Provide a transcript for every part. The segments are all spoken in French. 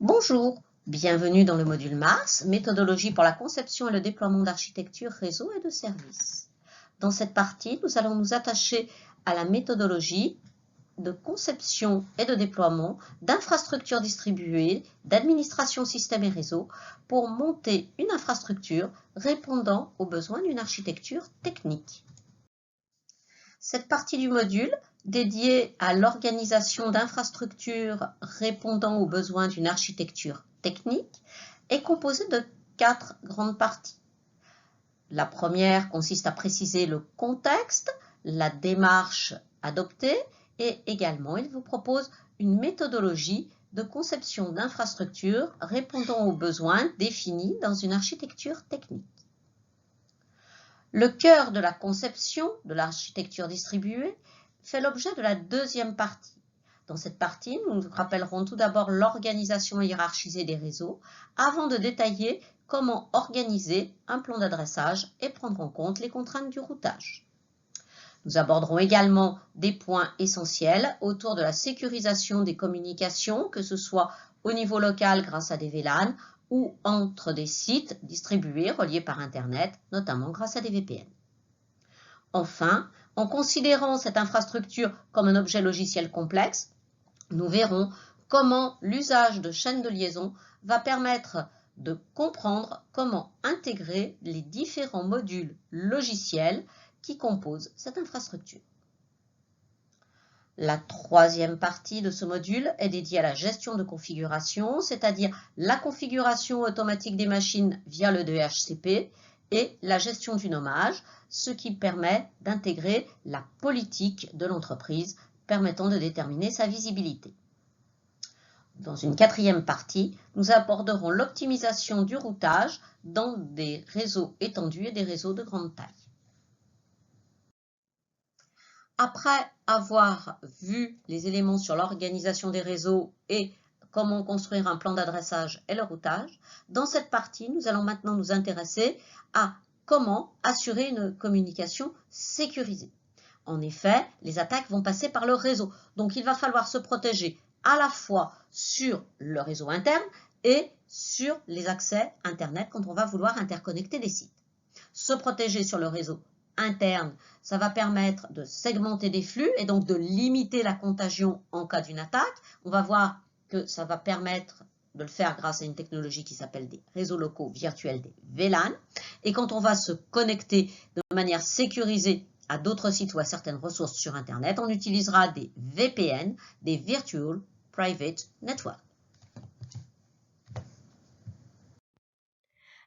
Bonjour, bienvenue dans le module Mars, méthodologie pour la conception et le déploiement d'architecture, réseau et de services. Dans cette partie, nous allons nous attacher à la méthodologie de conception et de déploiement d'infrastructures distribuées, d'administration système et réseau pour monter une infrastructure répondant aux besoins d'une architecture technique. Cette partie du module, dédiée à l'organisation d'infrastructures répondant aux besoins d'une architecture technique, est composée de 4 grandes parties. La première consiste à préciser le contexte, la démarche adoptée et également il vous propose une méthodologie de conception d'infrastructures répondant aux besoins définis dans une architecture technique. Le cœur de la conception de l'architecture distribuée fait l'objet de la deuxième partie. Dans cette partie, nous nous rappellerons tout d'abord l'organisation hiérarchisée des réseaux avant de détailler comment organiser un plan d'adressage et prendre en compte les contraintes du routage. Nous aborderons également des points essentiels autour de la sécurisation des communications, que ce soit au niveau local grâce à des VLAN ou entre des sites distribués reliés par Internet, notamment grâce à des VPN. Enfin, en considérant cette infrastructure comme un objet logiciel complexe, nous verrons comment l'usage de chaînes de liaison va permettre de comprendre comment intégrer les différents modules logiciels qui composent cette infrastructure. La troisième partie de ce module est dédiée à la gestion de configuration, c'est-à-dire la configuration automatique des machines via le DHCP et la gestion du nommage, ce qui permet d'intégrer la politique de l'entreprise permettant de déterminer sa visibilité. Dans une quatrième partie, nous aborderons l'optimisation du routage dans des réseaux étendus et des réseaux de grande taille. Après avoir vu les éléments sur l'organisation des réseaux et comment construire un plan d'adressage et le routage, dans cette partie, nous allons maintenant nous intéresser à comment assurer une communication sécurisée. En effet, les attaques vont passer par le réseau, donc il va falloir se protéger à la fois sur le réseau interne et sur les accès Internet quand on va vouloir interconnecter des sites. Se protéger sur le réseau interne, ça va permettre de segmenter des flux et donc de limiter la contagion en cas d'une attaque. On va voir que ça va permettre de le faire grâce à une technologie qui s'appelle des réseaux locaux virtuels, des VLAN. Et quand on va se connecter de manière sécurisée à d'autres sites ou à certaines ressources sur Internet, on utilisera des VPN, des Virtual Private Network.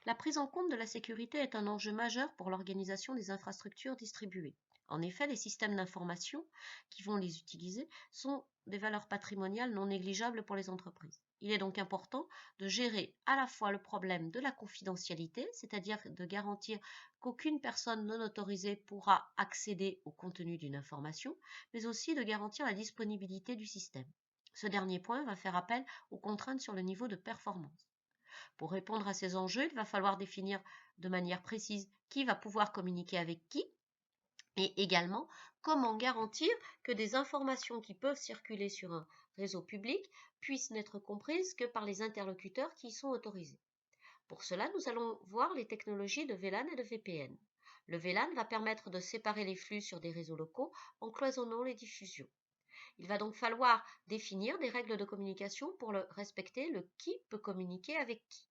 La prise en compte de la sécurité est un enjeu majeur pour l'organisation des infrastructures distribuées. En effet, les systèmes d'information qui vont les utiliser sont des valeurs patrimoniales non négligeables pour les entreprises. Il est donc important de gérer à la fois le problème de la confidentialité, c'est-à-dire de garantir qu'aucune personne non autorisée pourra accéder au contenu d'une information, mais aussi de garantir la disponibilité du système. Ce dernier point va faire appel aux contraintes sur le niveau de performance. Pour répondre à ces enjeux, il va falloir définir de manière précise qui va pouvoir communiquer avec qui et également comment garantir que des informations qui peuvent circuler sur un réseau public puissent n'être comprises que par les interlocuteurs qui y sont autorisés. Pour cela, nous allons voir les technologies de VLAN et de VPN. Le VLAN va permettre de séparer les flux sur des réseaux locaux en cloisonnant les diffusions. Il va donc falloir définir des règles de communication pour respecter le qui peut communiquer avec qui.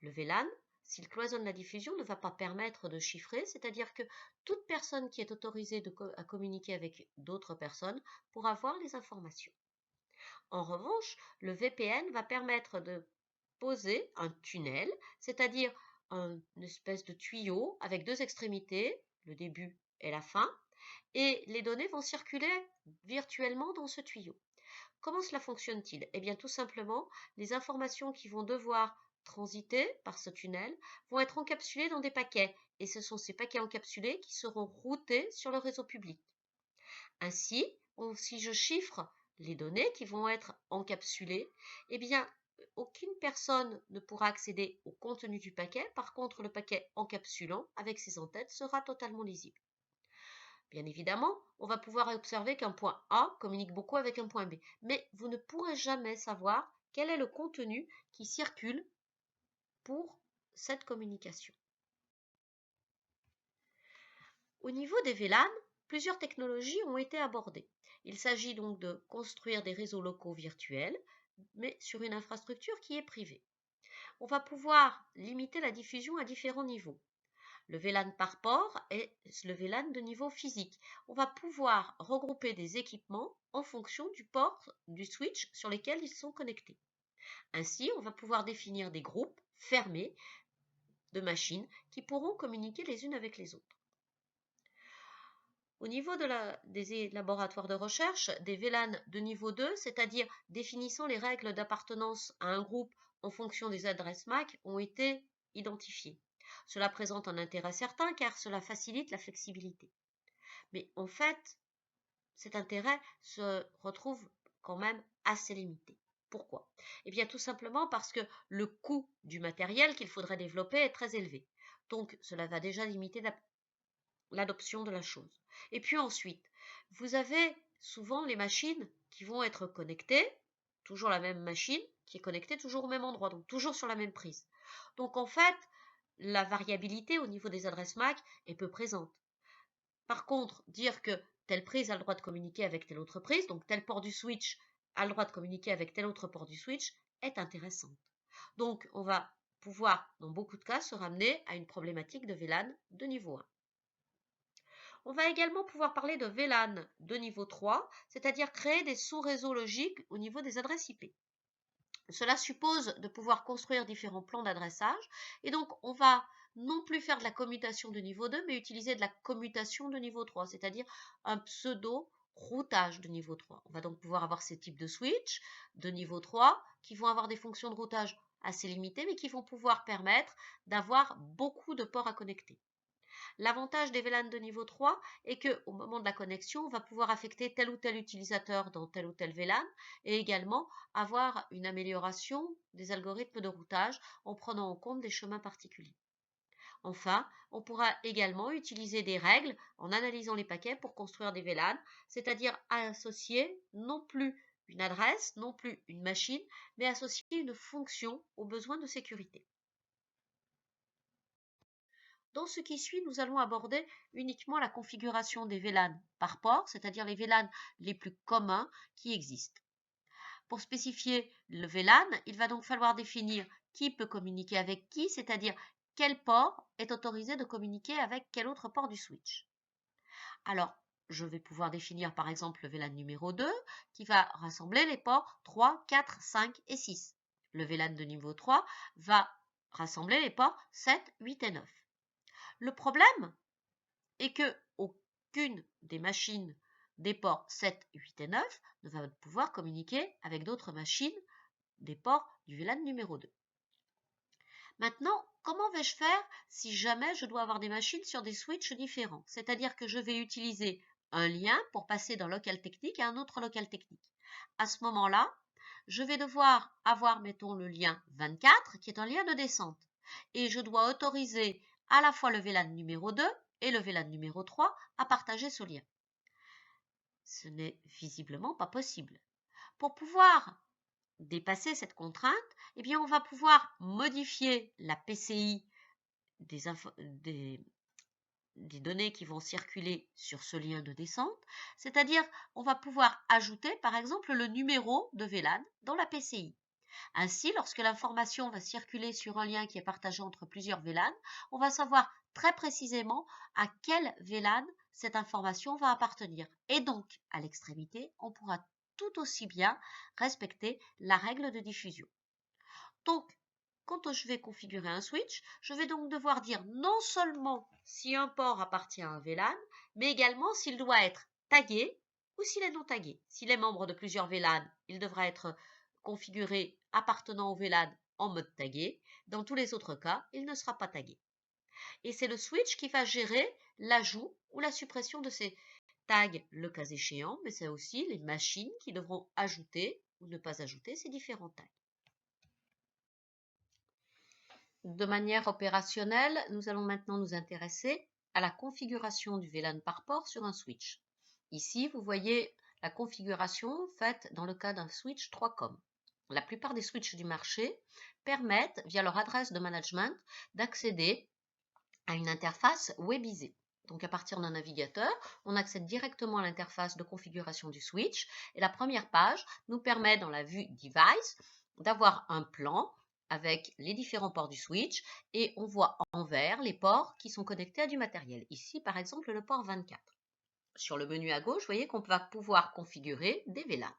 Le VLAN, s'il cloisonne la diffusion, ne va pas permettre de chiffrer, c'est-à-dire que toute personne qui est autorisée à communiquer avec d'autres personnes pourra voir les informations. En revanche, le VPN va permettre de poser un tunnel, c'est-à-dire une espèce de tuyau avec deux extrémités, le début et la fin, et les données vont circuler virtuellement dans ce tuyau. Comment cela fonctionne-t-il? Eh bien, tout simplement, les informations qui vont devoir transiter par ce tunnel vont être encapsulées dans des paquets, et ce sont ces paquets encapsulés qui seront routés sur le réseau public. Ainsi, si je chiffre les données qui vont être encapsulées, eh bien, aucune personne ne pourra accéder au contenu du paquet. Par contre, le paquet encapsulant, avec ses entêtes, sera totalement lisible. Bien évidemment, on va pouvoir observer qu'un point A communique beaucoup avec un point B, mais vous ne pourrez jamais savoir quel est le contenu qui circule pour cette communication. Au niveau des VLAN, plusieurs technologies ont été abordées. Il s'agit donc de construire des réseaux locaux virtuels, mais sur une infrastructure qui est privée. On va pouvoir limiter la diffusion à différents niveaux. Le VLAN par port est le VLAN de niveau physique. On va pouvoir regrouper des équipements en fonction du port du switch sur lesquels ils sont connectés. Ainsi, on va pouvoir définir des groupes fermés de machines qui pourront communiquer les unes avec les autres. Au niveau des laboratoires de recherche, des VLAN de niveau 2, c'est-à-dire définissant les règles d'appartenance à un groupe en fonction des adresses MAC, ont été identifiés. Cela présente un intérêt certain car cela facilite la flexibilité. Mais en fait, cet intérêt se retrouve quand même assez limité. Pourquoi? Eh bien, tout simplement parce que le coût du matériel qu'il faudrait développer est très élevé. Donc, cela va déjà limiter l'adoption de la chose. Et puis ensuite, vous avez souvent les machines qui vont être connectées, toujours la même machine qui est connectée toujours au même endroit, donc toujours sur la même prise. Donc en fait, la variabilité au niveau des adresses MAC est peu présente. Par contre, dire que telle prise a le droit de communiquer avec telle autre prise, donc tel port du switch a le droit de communiquer avec tel autre port du switch, est intéressante. Donc on va pouvoir, dans beaucoup de cas, se ramener à une problématique de VLAN de niveau 1. On va également pouvoir parler de VLAN de niveau 3, c'est-à-dire créer des sous-réseaux logiques au niveau des adresses IP. Cela suppose de pouvoir construire différents plans d'adressage et donc on va non plus faire de la commutation de niveau 2 mais utiliser de la commutation de niveau 3, c'est-à-dire un pseudo-routage de niveau 3. On va donc pouvoir avoir ces types de switch de niveau 3 qui vont avoir des fonctions de routage assez limitées mais qui vont pouvoir permettre d'avoir beaucoup de ports à connecter. L'avantage des VLAN de niveau 3 est qu'au moment de la connexion, on va pouvoir affecter tel ou tel utilisateur dans tel ou tel VLAN et également avoir une amélioration des algorithmes de routage en prenant en compte des chemins particuliers. Enfin, on pourra également utiliser des règles en analysant les paquets pour construire des VLAN, c'est-à-dire associer non plus une adresse, non plus une machine, mais associer une fonction aux besoins de sécurité. Dans ce qui suit, nous allons aborder uniquement la configuration des VLAN par port, c'est-à-dire les VLAN les plus communs qui existent. Pour spécifier le VLAN, il va donc falloir définir qui peut communiquer avec qui, c'est-à-dire quel port est autorisé de communiquer avec quel autre port du switch. Alors, je vais pouvoir définir par exemple le VLAN numéro 2 qui va rassembler les ports 3, 4, 5 et 6. Le VLAN de niveau 3 va rassembler les ports 7, 8 et 9. Le problème est que aucune des machines des ports 7, 8 et 9 ne va pouvoir communiquer avec d'autres machines des ports du VLAN numéro 2. Maintenant, comment vais-je faire si jamais je dois avoir des machines sur des switches différents? C'est-à-dire que je vais utiliser un lien pour passer d'un local technique à un autre local technique. À ce moment-là, je vais devoir avoir, mettons, le lien 24 qui est un lien de descente. Et je dois autoriser à la fois le VLAN numéro 2 et le VLAN numéro 3 à partager ce lien. Ce n'est visiblement pas possible. Pour pouvoir dépasser cette contrainte, eh bien on va pouvoir modifier la PCI des données qui vont circuler sur ce lien de descente, c'est-à-dire on va pouvoir ajouter par exemple le numéro de VLAN dans la PCI. Ainsi, lorsque l'information va circuler sur un lien qui est partagé entre plusieurs VLAN, on va savoir très précisément à quel VLAN cette information va appartenir. Et donc, à l'extrémité, on pourra tout aussi bien respecter la règle de diffusion. Donc, quand je vais configurer un switch, je vais donc devoir dire non seulement si un port appartient à un VLAN, mais également s'il doit être tagué ou s'il est non tagué. S'il est membre de plusieurs VLAN, il devra être configuré appartenant au VLAN en mode tagué. Dans tous les autres cas, il ne sera pas tagué. Et c'est le switch qui va gérer l'ajout ou la suppression de ces tags le cas échéant, mais c'est aussi les machines qui devront ajouter ou ne pas ajouter ces différents tags. De manière opérationnelle, nous allons maintenant nous intéresser à la configuration du VLAN par port sur un switch. Ici, vous voyez la configuration faite dans le cas d'un switch 3COM. La plupart des switches du marché permettent, via leur adresse de management, d'accéder à une interface webisée. Donc à partir d'un navigateur, on accède directement à l'interface de configuration du switch et la première page nous permet dans la vue Device d'avoir un plan avec les différents ports du switch et on voit en vert les ports qui sont connectés à du matériel. Ici par exemple le port 24. Sur le menu à gauche, vous voyez qu'on va pouvoir configurer des VLAN.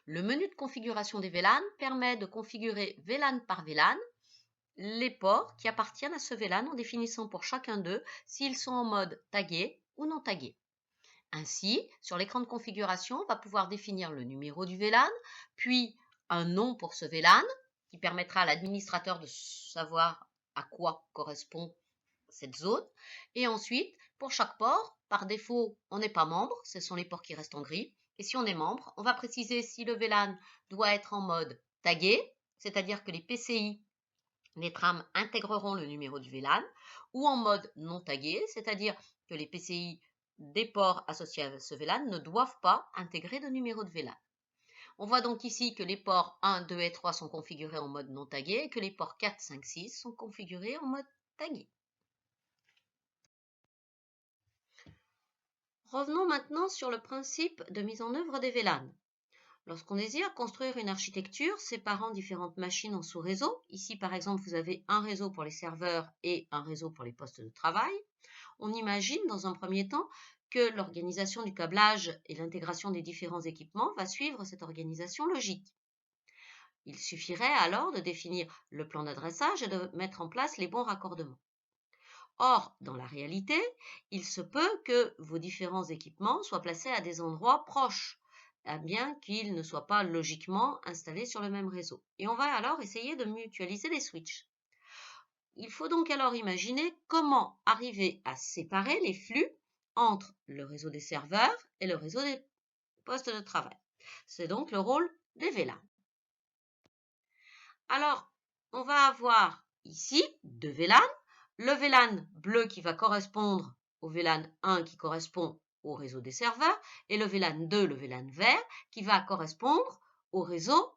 Le menu de configuration des VLAN permet de configurer VLAN par VLAN les ports qui appartiennent à ce VLAN en définissant pour chacun d'eux s'ils sont en mode tagué ou non tagué. Ainsi, sur l'écran de configuration, on va pouvoir définir le numéro du VLAN, puis un nom pour ce VLAN qui permettra à l'administrateur de savoir à quoi correspond cette zone. Et ensuite, pour chaque port, par défaut, on n'est pas membre, ce sont les ports qui restent en gris. Et si on est membre, on va préciser si le VLAN doit être en mode tagué, c'est-à-dire que les PCI, les trames intégreront le numéro du VLAN, ou en mode non tagué, c'est-à-dire que les PCI des ports associés à ce VLAN ne doivent pas intégrer de numéro de VLAN. On voit donc ici que les ports 1, 2 et 3 sont configurés en mode non tagué et que les ports 4, 5, 6 sont configurés en mode tagué. Revenons maintenant sur le principe de mise en œuvre des VLAN. Lorsqu'on désire construire une architecture séparant différentes machines en sous-réseaux, ici par exemple vous avez un réseau pour les serveurs et un réseau pour les postes de travail, on imagine dans un premier temps que l'organisation du câblage et l'intégration des différents équipements va suivre cette organisation logique. Il suffirait alors de définir le plan d'adressage et de mettre en place les bons raccordements. Or, dans la réalité, il se peut que vos différents équipements soient placés à des endroits proches, bien qu'ils ne soient pas logiquement installés sur le même réseau. Et on va alors essayer de mutualiser les switches. Il faut donc alors imaginer comment arriver à séparer les flux entre le réseau des serveurs et le réseau des postes de travail. C'est donc le rôle des VLAN. Alors, on va avoir ici deux VLAN. Le VLAN bleu qui va correspondre au VLAN 1 qui correspond au réseau des serveurs et le VLAN 2, le VLAN vert, qui va correspondre au réseau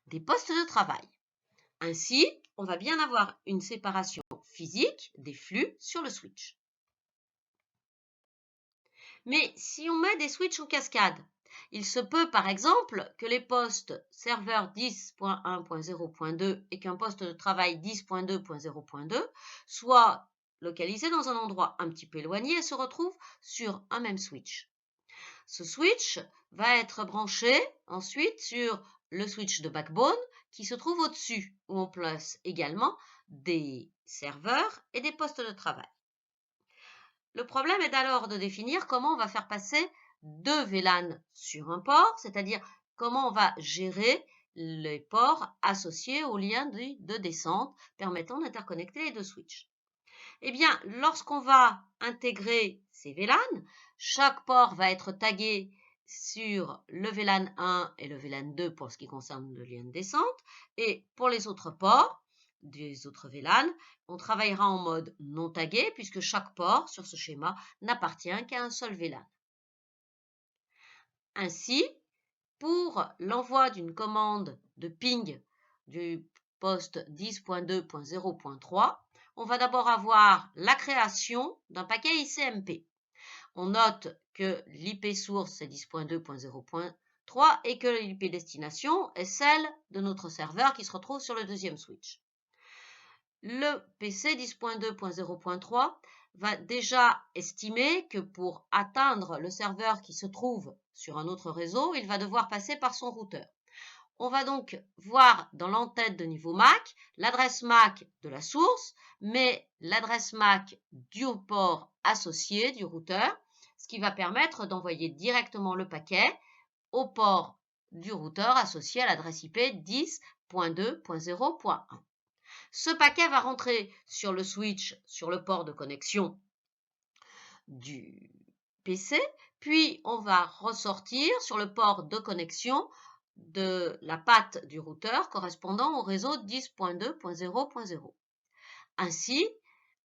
des postes de travail. Ainsi, on va bien avoir une séparation physique des flux sur le switch. Mais si on met des switches en cascade, il se peut par exemple que les postes serveur 10.1.0.2 et qu'un poste de travail 10.2.0.2 soient localisés dans un endroit un petit peu éloigné et se retrouvent sur un même switch. Ce switch va être branché ensuite sur le switch de backbone qui se trouve au-dessus, où on place également des serveurs et des postes de travail. Le problème est alors de définir comment on va faire passer deux VLAN sur un port, c'est-à-dire comment on va gérer les ports associés au lien de descente permettant d'interconnecter les deux switches. Eh bien, lorsqu'on va intégrer ces VLAN, chaque port va être tagué sur le VLAN 1 et le VLAN 2 pour ce qui concerne le lien de descente, et pour les autres ports des autres VLAN, on travaillera en mode non tagué puisque chaque port sur ce schéma n'appartient qu'à un seul VLAN. Ainsi, pour l'envoi d'une commande de ping du poste 10.2.0.3, on va d'abord avoir la création d'un paquet ICMP. On note que l'IP source est 10.2.0.3 et que l'IP destination est celle de notre serveur qui se retrouve sur le deuxième switch. Le PC 10.2.0.3 va déjà estimer que pour atteindre le serveur qui se trouve sur un autre réseau, il va devoir passer par son routeur. On va donc voir dans l'entête de niveau MAC l'adresse MAC de la source, mais l'adresse MAC du port associé du routeur, ce qui va permettre d'envoyer directement le paquet au port du routeur associé à l'adresse IP 10.2.0.1. Ce paquet va rentrer sur le switch, sur le port de connexion du PC, puis on va ressortir sur le port de connexion de la patte du routeur correspondant au réseau 10.2.0.0. Ainsi,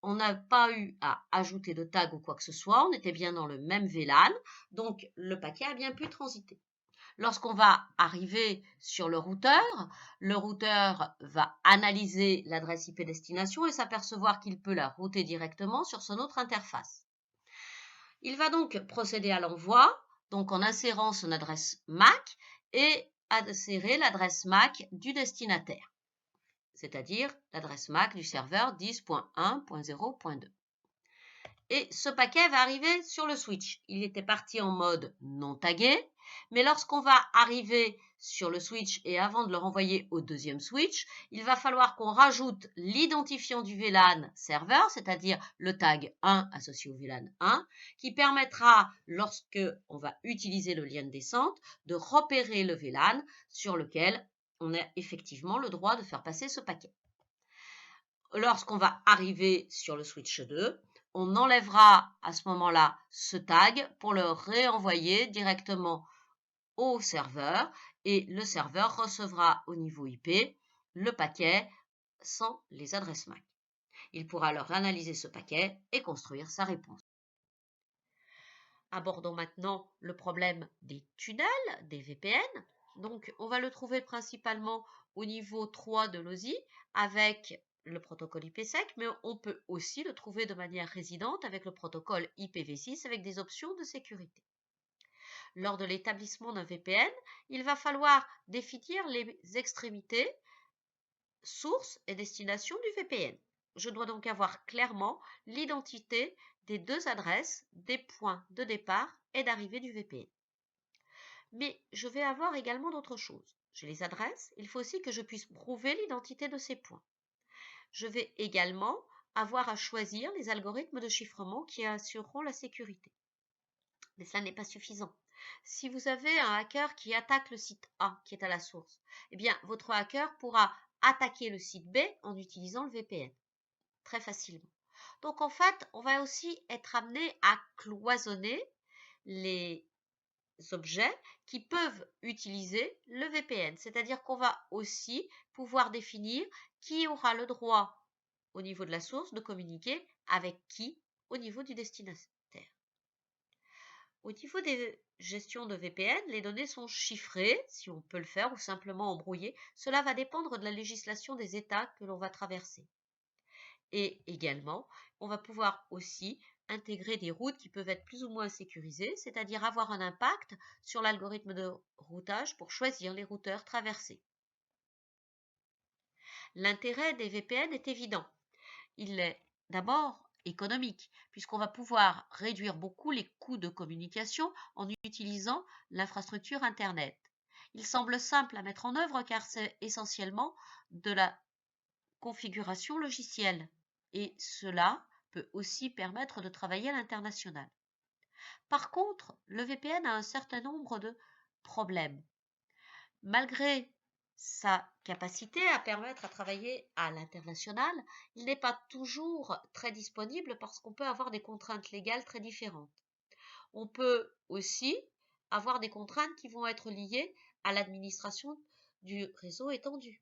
on n'a pas eu à ajouter de tag ou quoi que ce soit, on était bien dans le même VLAN, donc le paquet a bien pu transiter. Lorsqu'on va arriver sur le routeur va analyser l'adresse IP destination et s'apercevoir qu'il peut la router directement sur son autre interface. Il va donc procéder à l'envoi, donc en insérant son adresse MAC et insérer l'adresse MAC du destinataire, c'est-à-dire l'adresse MAC du serveur 10.1.0.2. Et ce paquet va arriver sur le switch. Il était parti en mode non tagué, mais lorsqu'on va arriver sur le switch et avant de le renvoyer au deuxième switch, il va falloir qu'on rajoute l'identifiant du VLAN serveur, c'est-à-dire le tag 1 associé au VLAN 1, qui permettra, lorsque on va utiliser le lien de descente, de repérer le VLAN sur lequel on a effectivement le droit de faire passer ce paquet. Lorsqu'on va arriver sur le switch 2, on enlèvera à ce moment-là ce tag pour le réenvoyer directement au serveur et le serveur recevra au niveau IP le paquet sans les adresses MAC. Il pourra alors analyser ce paquet et construire sa réponse. Abordons maintenant le problème des tunnels, des VPN. Donc, on va le trouver principalement au niveau 3 de l'OSI avec le protocole IPsec, mais on peut aussi le trouver de manière résidente avec le protocole IPv6 avec des options de sécurité. Lors de l'établissement d'un VPN, il va falloir définir les extrémités, source et destination du VPN. Je dois donc avoir clairement l'identité des deux adresses, des points de départ et d'arrivée du VPN. Mais je vais avoir également d'autres choses. J'ai les adresses, il faut aussi que je puisse prouver l'identité de ces points. Je vais également avoir à choisir les algorithmes de chiffrement qui assureront la sécurité. Mais cela n'est pas suffisant. Si vous avez un hacker qui attaque le site A, qui est à la source, eh bien, votre hacker pourra attaquer le site B en utilisant le VPN, très facilement. Donc, en fait, on va aussi être amené à cloisonner les objets qui peuvent utiliser le VPN. C'est-à-dire qu'on va aussi pouvoir définir qui aura le droit au niveau de la source de communiquer avec qui au niveau du destinataire. Au niveau des gestions de VPN, les données sont chiffrées, si on peut le faire, ou simplement embrouillées. Cela va dépendre de la législation des États que l'on va traverser. Et également, on va pouvoir aussi intégrer des routes qui peuvent être plus ou moins sécurisées, c'est-à-dire avoir un impact sur l'algorithme de routage pour choisir les routeurs traversés. L'intérêt des VPN est évident. Il est d'abord économique, puisqu'on va pouvoir réduire beaucoup les coûts de communication en utilisant l'infrastructure Internet. Il semble simple à mettre en œuvre car c'est essentiellement de la configuration logicielle et cela peut aussi permettre de travailler à l'international. Par contre, le VPN a un certain nombre de problèmes. Malgré sa capacité à permettre à travailler à l'international, il n'est pas toujours très disponible parce qu'on peut avoir des contraintes légales très différentes. On peut aussi avoir des contraintes qui vont être liées à l'administration du réseau étendu.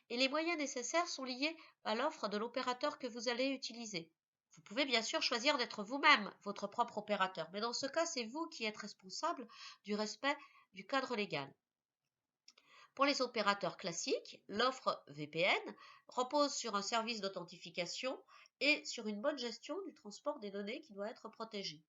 Et les moyens nécessaires sont liés à l'offre de l'opérateur que vous allez utiliser. Vous pouvez bien sûr choisir d'être vous-même votre propre opérateur, mais dans ce cas, c'est vous qui êtes responsable du respect du cadre légal. Pour les opérateurs classiques, l'offre VPN repose sur un service d'authentification et sur une bonne gestion du transport des données qui doit être protégé.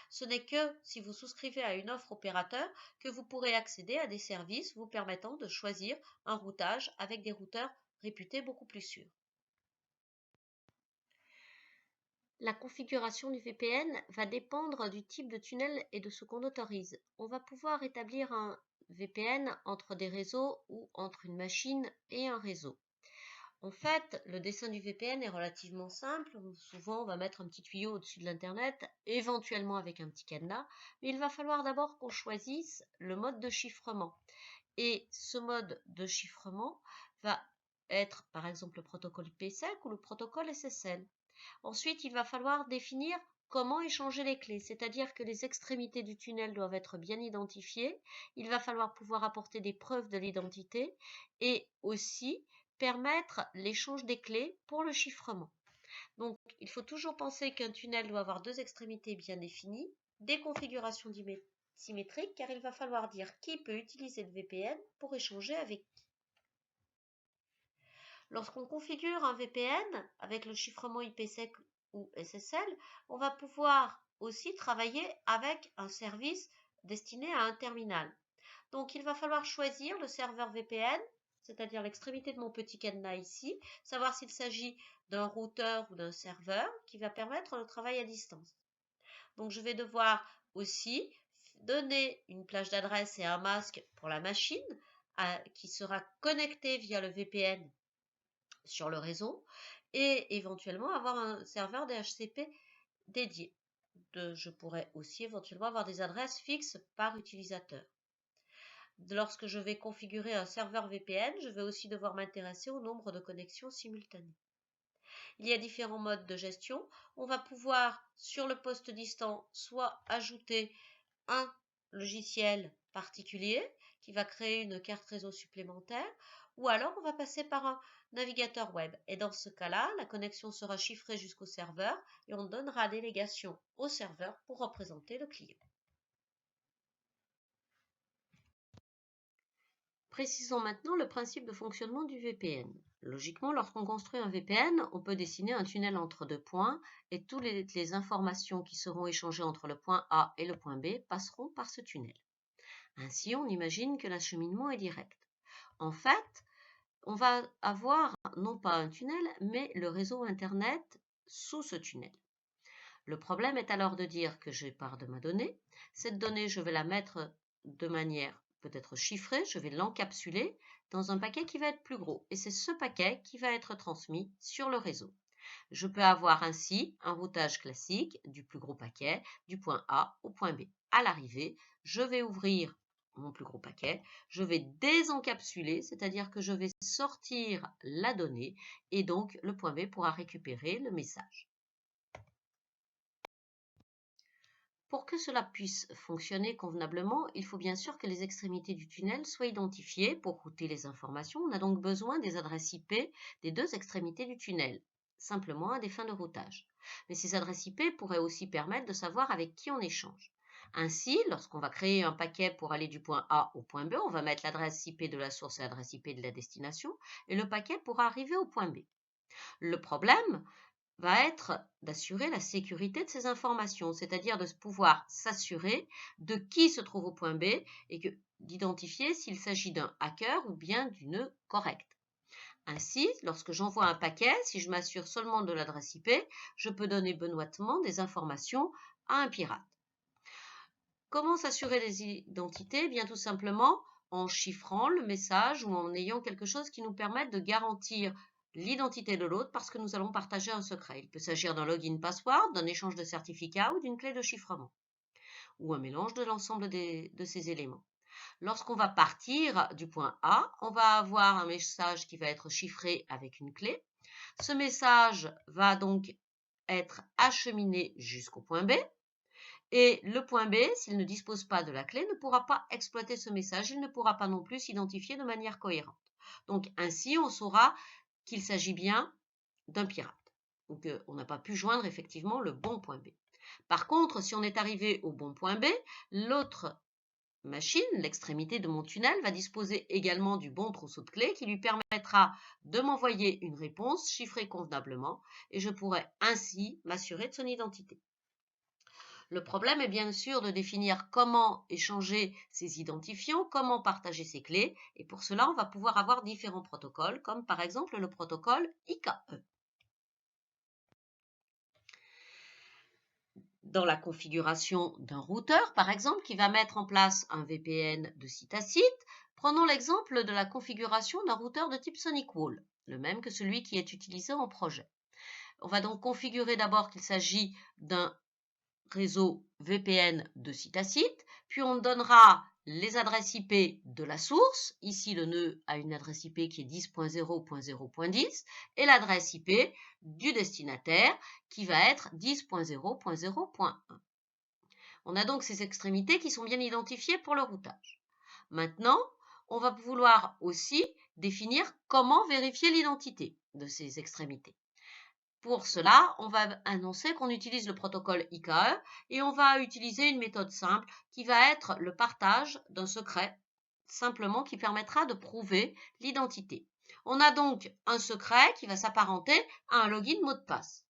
Ce n'est que si vous souscrivez à une offre opérateur que vous pourrez accéder à des services vous permettant de choisir un routage avec des routeurs réputés beaucoup plus sûrs. La configuration du VPN va dépendre du type de tunnel et de ce qu'on autorise. On va pouvoir établir un VPN entre des réseaux ou entre une machine et un réseau. En fait, le dessin du VPN est relativement simple. Souvent, on va mettre un petit tuyau au-dessus de l'Internet, éventuellement avec un petit cadenas, mais il va falloir d'abord qu'on choisisse le mode de chiffrement. Et ce mode de chiffrement va être par exemple le protocole IPsec ou le protocole SSL. Ensuite, il va falloir définir comment échanger les clés, c'est-à-dire que les extrémités du tunnel doivent être bien identifiées. Il va falloir pouvoir apporter des preuves de l'identité et aussi permettre l'échange des clés pour le chiffrement. Donc, il faut toujours penser qu'un tunnel doit avoir deux extrémités bien définies, des configurations symétrique car il va falloir dire qui peut utiliser le VPN pour échanger avec qui. Lorsqu'on configure un VPN avec le chiffrement IPsec ou SSL, on va pouvoir aussi travailler avec un service destiné à un terminal. Donc il va falloir choisir le serveur VPN, c'est-à-dire l'extrémité de mon petit cadenas ici, savoir s'il s'agit d'un routeur ou d'un serveur qui va permettre le travail à distance. Donc je vais devoir aussi donner une plage d'adresse et un masque pour la machine qui sera connectée via le VPN sur le réseau et éventuellement avoir un serveur DHCP dédié. Je pourrais aussi éventuellement avoir des adresses fixes par utilisateur. Lorsque je vais configurer un serveur VPN, je vais aussi devoir m'intéresser au nombre de connexions simultanées. Il y a différents modes de gestion. On va pouvoir, sur le poste distant, soit ajouter un logiciel particulier qui va créer une carte réseau supplémentaire, ou alors on va passer par un navigateur web. Et dans ce cas-là, la connexion sera chiffrée jusqu'au serveur et on donnera délégation au serveur pour représenter le client. Précisons maintenant le principe de fonctionnement du VPN. Logiquement, lorsqu'on construit un VPN, on peut dessiner un tunnel entre deux points et toutes les informations qui seront échangées entre le point A et le point B passeront par ce tunnel. Ainsi, on imagine que l'acheminement est direct. En fait, on va avoir non pas un tunnel, mais le réseau Internet sous ce tunnel. Le problème est alors de dire que j'ai part de ma donnée. Cette donnée, je vais la mettre de manière peut-être chiffrée, je vais l'encapsuler dans un paquet qui va être plus gros. Et c'est ce paquet qui va être transmis sur le réseau. Je peux avoir ainsi un routage classique du plus gros paquet du point A au point B. À l'arrivée, je vais ouvrir mon plus gros paquet, je vais désencapsuler, c'est-à-dire que je vais sortir la donnée et donc le point B pourra récupérer le message. Pour que cela puisse fonctionner convenablement, il faut bien sûr que les extrémités du tunnel soient identifiées pour router les informations. On a donc besoin des adresses IP des deux extrémités du tunnel, simplement à des fins de routage. Mais ces adresses IP pourraient aussi permettre de savoir avec qui on échange. Ainsi, lorsqu'on va créer un paquet pour aller du point A au point B, on va mettre l'adresse IP de la source et l'adresse IP de la destination, et le paquet pourra arriver au point B. Le problème va être d'assurer la sécurité de ces informations, c'est-à-dire de pouvoir s'assurer de qui se trouve au point B et d'identifier s'il s'agit d'un hacker ou bien d'une nœud correcte. Ainsi, lorsque j'envoie un paquet, si je m'assure seulement de l'adresse IP, je peux donner benoîtement des informations à un pirate. Comment s'assurer des identités? Bien tout simplement en chiffrant le message ou en ayant quelque chose qui nous permette de garantir l'identité de l'autre parce que nous allons partager un secret. Il peut s'agir d'un login password, d'un échange de certificats ou d'une clé de chiffrement, ou un mélange de l'ensemble de ces éléments. Lorsqu'on va partir du point A, on va avoir un message qui va être chiffré avec une clé. Ce message va donc être acheminé jusqu'au point B. Et le point B, s'il ne dispose pas de la clé, ne pourra pas exploiter ce message. Il ne pourra pas non plus s'identifier de manière cohérente. Donc ainsi, on saura qu'il s'agit bien d'un pirate. Donc on n'a pas pu joindre effectivement le bon point B. Par contre, si on est arrivé au bon point B, l'autre machine, l'extrémité de mon tunnel, va disposer également du bon trousseau de clés qui lui permettra de m'envoyer une réponse chiffrée convenablement et je pourrai ainsi m'assurer de son identité. Le problème est bien sûr de définir comment échanger ces identifiants, comment partager ces clés, et pour cela, on va pouvoir avoir différents protocoles, comme par exemple le protocole IKE. Dans la configuration d'un routeur, par exemple, qui va mettre en place un VPN de site à site, prenons l'exemple de la configuration d'un routeur de type SonicWall, le même que celui qui est utilisé en projet. On va donc configurer d'abord qu'il s'agit d'un réseau VPN de site à site, puis on donnera les adresses IP de la source, ici le nœud a une adresse IP qui est 10.0.0.10, et l'adresse IP du destinataire qui va être 10.0.0.1. On a donc ces extrémités qui sont bien identifiées pour le routage. Maintenant, on va vouloir aussi définir comment vérifier l'identité de ces extrémités. Pour cela, on va annoncer qu'on utilise le protocole IKE et on va utiliser une méthode simple qui va être le partage d'un secret, simplement qui permettra de prouver l'identité. On a donc un secret qui va s'apparenter à un login mot de passe.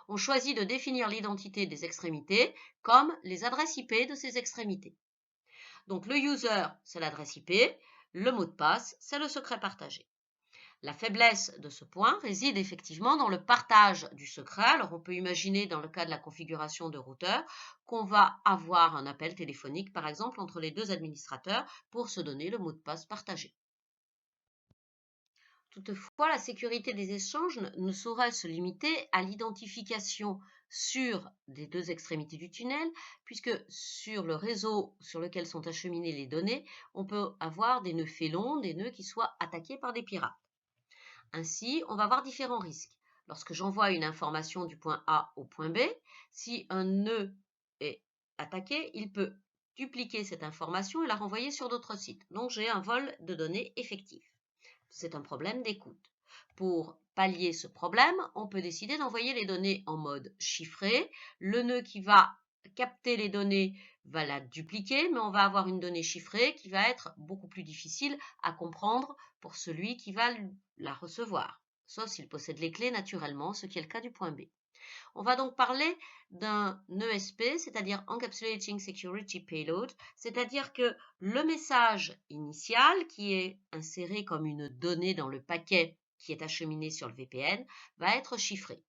On choisit de définir l'identité des extrémités comme les adresses IP de ces extrémités. Donc le user, c'est l'adresse IP, le mot de passe, c'est le secret partagé. La faiblesse de ce point réside effectivement dans le partage du secret. Alors on peut imaginer dans le cas de la configuration de routeur qu'on va avoir un appel téléphonique par exemple entre les deux administrateurs pour se donner le mot de passe partagé. Toutefois, la sécurité des échanges ne saurait se limiter à l'identification sur des deux extrémités du tunnel, puisque sur le réseau sur lequel sont acheminées les données, on peut avoir des nœuds félons, des nœuds qui soient attaqués par des pirates. Ainsi, on va avoir différents risques. Lorsque j'envoie une information du point A au point B, si un nœud est attaqué, il peut dupliquer cette information et la renvoyer sur d'autres sites. Donc j'ai un vol de données effectif. C'est un problème d'écoute. Pour pallier ce problème, on peut décider d'envoyer les données en mode chiffré. Le nœud qui va capter les données va la dupliquer, mais on va avoir une donnée chiffrée qui va être beaucoup plus difficile à comprendre pour celui qui va la recevoir, sauf s'il possède les clés naturellement, ce qui est le cas du point B. On va donc parler d'un ESP, c'est-à-dire Encapsulating Security Payload, c'est-à-dire que le message initial qui est inséré comme une donnée dans le paquet qui est acheminé sur le VPN va être chiffré.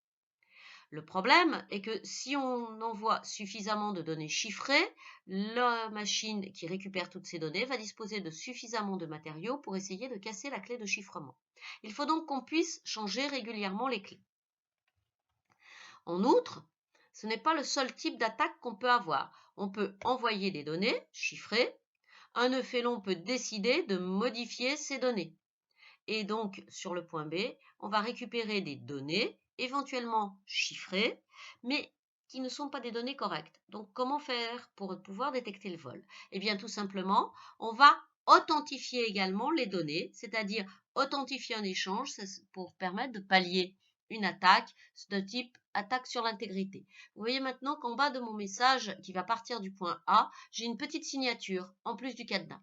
Le problème est que si on envoie suffisamment de données chiffrées, la machine qui récupère toutes ces données va disposer de suffisamment de matériaux pour essayer de casser la clé de chiffrement. Il faut donc qu'on puisse changer régulièrement les clés. En outre, ce n'est pas le seul type d'attaque qu'on peut avoir. On peut envoyer des données chiffrées. Un nœud félon peut décider de modifier ces données. Et donc, sur le point B, on va récupérer des données éventuellement chiffrées, mais qui ne sont pas des données correctes. Donc, comment faire pour pouvoir détecter le vol? Eh bien, tout simplement, on va authentifier également les données, c'est-à-dire authentifier un échange pour permettre de pallier une attaque de type attaque sur l'intégrité. Vous voyez maintenant qu'en bas de mon message qui va partir du point A, j'ai une petite signature en plus du cadenas.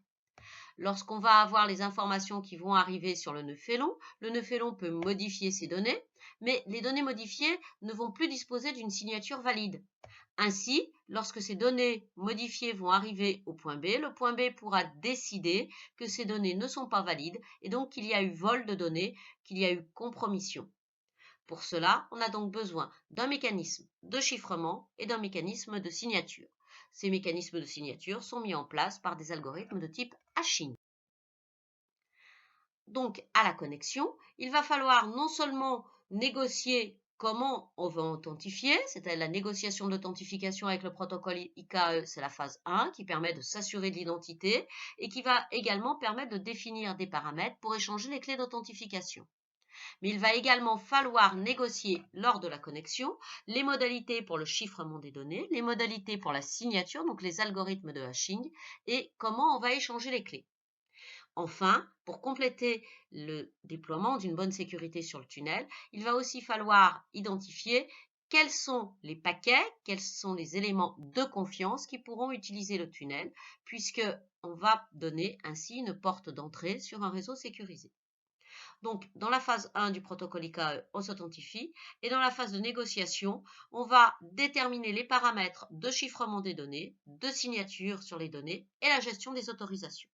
Lorsqu'on va avoir les informations qui vont arriver sur le nœud félon peut modifier ces données, mais les données modifiées ne vont plus disposer d'une signature valide. Ainsi, lorsque ces données modifiées vont arriver au point B, le point B pourra décider que ces données ne sont pas valides et donc qu'il y a eu vol de données, qu'il y a eu compromission. Pour cela, on a donc besoin d'un mécanisme de chiffrement et d'un mécanisme de signature. Ces mécanismes de signature sont mis en place par des algorithmes de type hashing. Donc, à la connexion, il va falloir non seulement négocier comment on va authentifier, c'est-à-dire la négociation d'authentification avec le protocole IKE, c'est la phase 1 qui permet de s'assurer de l'identité et qui va également permettre de définir des paramètres pour échanger les clés d'authentification. Mais il va également falloir négocier lors de la connexion les modalités pour le chiffrement des données, les modalités pour la signature, donc les algorithmes de hashing, et comment on va échanger les clés. Enfin, pour compléter le déploiement d'une bonne sécurité sur le tunnel, il va aussi falloir identifier quels sont les paquets, quels sont les éléments de confiance qui pourront utiliser le tunnel, puisqu'on va donner ainsi une porte d'entrée sur un réseau sécurisé. Donc, dans la phase 1 du protocole IKE, on s'authentifie et dans la phase de négociation, on va déterminer les paramètres de chiffrement des données, de signature sur les données et la gestion des autorisations.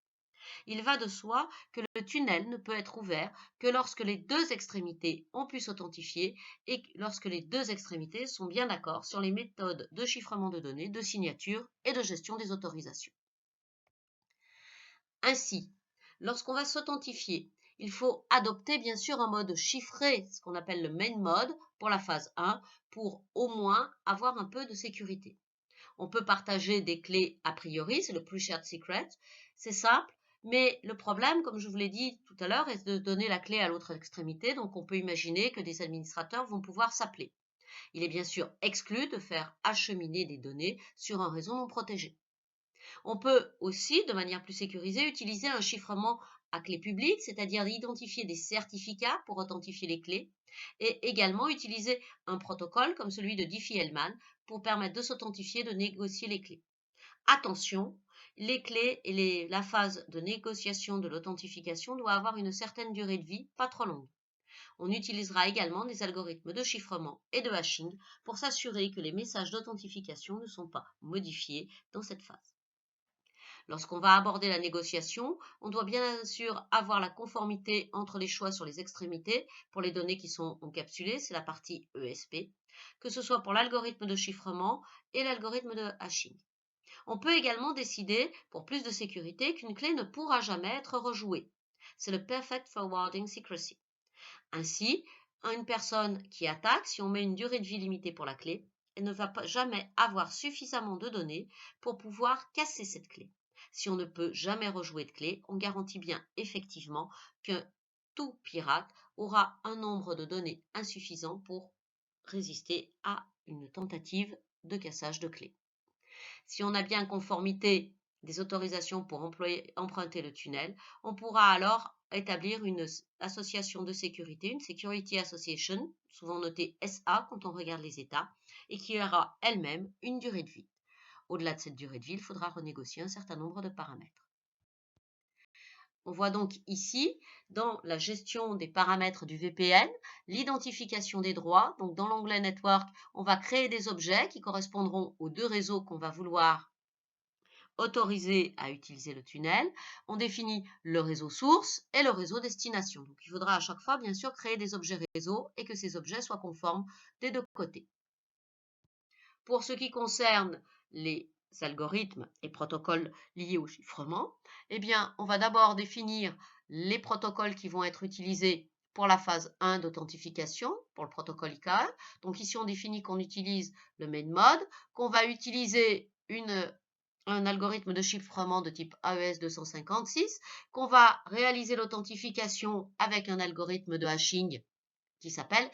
Il va de soi que le tunnel ne peut être ouvert que lorsque les deux extrémités ont pu s'authentifier et lorsque les deux extrémités sont bien d'accord sur les méthodes de chiffrement de données, de signature et de gestion des autorisations. Ainsi, lorsqu'on va s'authentifier, il faut adopter bien sûr un mode chiffré, ce qu'on appelle le main mode pour la phase 1, pour au moins avoir un peu de sécurité. On peut partager des clés a priori, c'est le pre-shared secret, c'est simple, mais le problème, comme je vous l'ai dit tout à l'heure, est de donner la clé à l'autre extrémité, donc on peut imaginer que des administrateurs vont pouvoir s'appeler. Il est bien sûr exclu de faire acheminer des données sur un réseau non protégé. On peut aussi, de manière plus sécurisée, utiliser un chiffrement à clé publique, c'est-à-dire d'identifier des certificats pour authentifier les clés, et également utiliser un protocole comme celui de Diffie-Hellman pour permettre de s'authentifier, de négocier les clés. Attention, les clés et la phase de négociation de l'authentification doit avoir une certaine durée de vie, pas trop longue. On utilisera également des algorithmes de chiffrement et de hashing pour s'assurer que les messages d'authentification ne sont pas modifiés dans cette phase. Lorsqu'on va aborder la négociation, on doit bien sûr avoir la conformité entre les choix sur les extrémités pour les données qui sont encapsulées, c'est la partie ESP, que ce soit pour l'algorithme de chiffrement et l'algorithme de hashing. On peut également décider, pour plus de sécurité, qu'une clé ne pourra jamais être rejouée. C'est le Perfect Forwarding Secrecy. Ainsi, une personne qui attaque, si on met une durée de vie limitée pour la clé, elle ne va jamais avoir suffisamment de données pour pouvoir casser cette clé. Si on ne peut jamais rejouer de clé, on garantit bien effectivement que tout pirate aura un nombre de données insuffisant pour résister à une tentative de cassage de clé. Si on a bien conformité des autorisations pour emprunter le tunnel, on pourra alors établir une association de sécurité, une Security Association, souvent notée SA quand on regarde les États, et qui aura elle-même une durée de vie. Au-delà de cette durée de vie, il faudra renégocier un certain nombre de paramètres. On voit donc ici, dans la gestion des paramètres du VPN, l'identification des droits. Donc dans l'onglet Network, on va créer des objets qui correspondront aux deux réseaux qu'on va vouloir autoriser à utiliser le tunnel. On définit le réseau source et le réseau destination. Donc il faudra à chaque fois, bien sûr, créer des objets réseau et que ces objets soient conformes des deux côtés. Pour ce qui concerne les algorithmes et protocoles liés au chiffrement, eh bien, on va d'abord définir les protocoles qui vont être utilisés pour la phase 1 d'authentification, pour le protocole ICAE. Donc ici, on définit qu'on utilise le main mode, qu'on va utiliser un algorithme de chiffrement de type AES 256, qu'on va réaliser l'authentification avec un algorithme de hashing qui s'appelle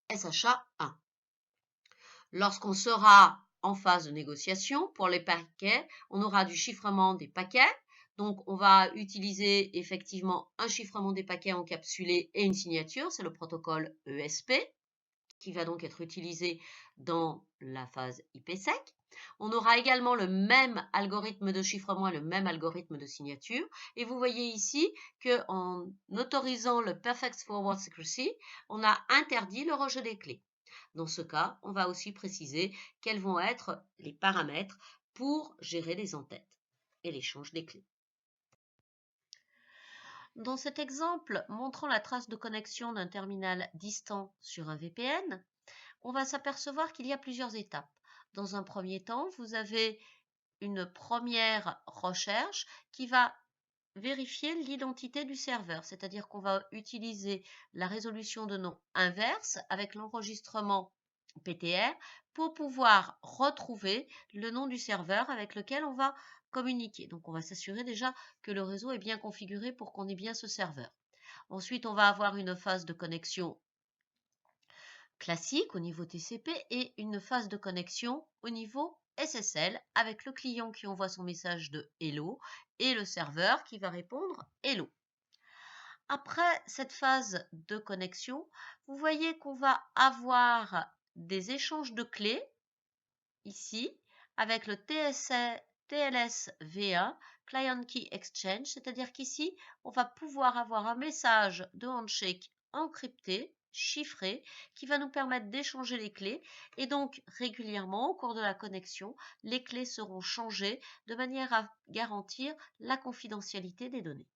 SHA-1. Lorsqu'on sera en phase de négociation pour les paquets, on aura du chiffrement des paquets. Donc, on va utiliser effectivement un chiffrement des paquets encapsulés et une signature, c'est le protocole ESP, qui va donc être utilisé dans la phase IPsec. On aura également le même algorithme de chiffrement et le même algorithme de signature. Et vous voyez ici qu'en autorisant le Perfect Forward Secrecy, on a interdit le rejet des clés. Dans ce cas, on va aussi préciser quels vont être les paramètres pour gérer les entêtes et l'échange des clés. Dans cet exemple montrant la trace de connexion d'un terminal distant sur un VPN, on va s'apercevoir qu'il y a plusieurs étapes. Dans un premier temps, vous avez une première recherche qui va vérifier l'identité du serveur, c'est-à-dire qu'on va utiliser la résolution de nom inverse avec l'enregistrement PTR pour pouvoir retrouver le nom du serveur avec lequel on va communiquer. Donc on va s'assurer déjà que le réseau est bien configuré pour qu'on ait bien ce serveur. Ensuite, on va avoir une phase de connexion classique au niveau TCP et une phase de connexion au niveau SSL avec le client qui envoie son message de Hello et le serveur qui va répondre Hello. Après cette phase de connexion, vous voyez qu'on va avoir des échanges de clés ici avec le TLS-V1 Client Key Exchange, c'est-à-dire qu'ici, on va pouvoir avoir un message de handshake encrypté, chiffré, qui va nous permettre d'échanger les clés. Et donc, régulièrement, au cours de la connexion, les clés seront changées de manière à garantir la confidentialité des données.